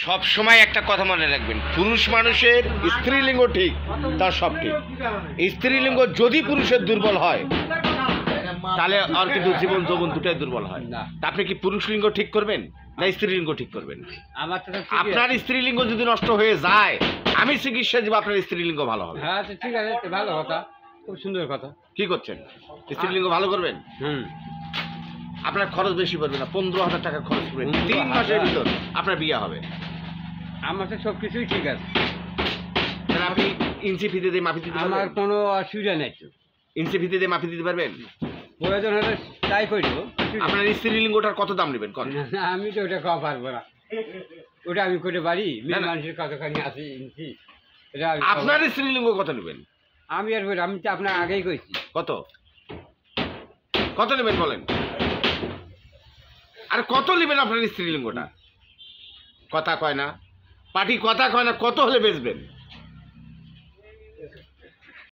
সব সময় একটা কথা মনে রাখবেন, পুরুষ মানুষের স্ত্রীলিঙ্গ ঠিক, তার সব ঠিক। স্ত্রীলিঙ্গ যদি পুরুষের দুর্বল হয় তাহলে আর কিন্তু জীবন যৌবন দুটাই দুর্বল হয়। তা আপনি কি পুরুষ লিঙ্গ ঠিক করবেন না স্ত্রীলিঙ্গ ঠিক করবেন? আপনার স্ত্রীলিঙ্গ যদি নষ্ট হয়ে যায়, আমি চিকিৎসা দিব, আপনার স্ত্রীলিঙ্গ ভালো হবে। হ্যাঁ ঠিক আছে, ভালো কথা, খুব সুন্দর কথা। কি করছেন? স্ত্রীলিঙ্গ ভালো করবেন। আপনার খরচ বেশি পড়বে না, 15,000 টাকা খরচ করবেন, 3 মাসের ভিতর আপনার বিয়ে হবে। আমার তো সব কিছুই ঠিক আছে। তাহলে আপনি ইঞ্চি ফিতে দিয়ে মাপি দিতে পারবেন? আমার কোনো অসুবিধা নেই তো। ইঞ্চি ফিতে দিয়ে মাপি দিতে পারবেন? প্রয়োজন হলে তাই করবো। আপনার স্ত্রীলিঙ্গটার কত দাম নেবেন? আমি তো ওটা খাওয়া পারবো না, ওটা আমি করে পারি। মেয়ে মানুষের কতখানি আছে ইঞ্চি, এটা আপনার স্ত্রীলিঙ্গ কত নেবেন? আমি আর আমি তো আপনার আগেই কইছি। কত কত নেবেন বলেন? আর কত নেবেন আপনার স্ত্রীলিঙ্গটা? কথা কয় না পার্টি, কথা কয় না, কত হলে বেচবেন?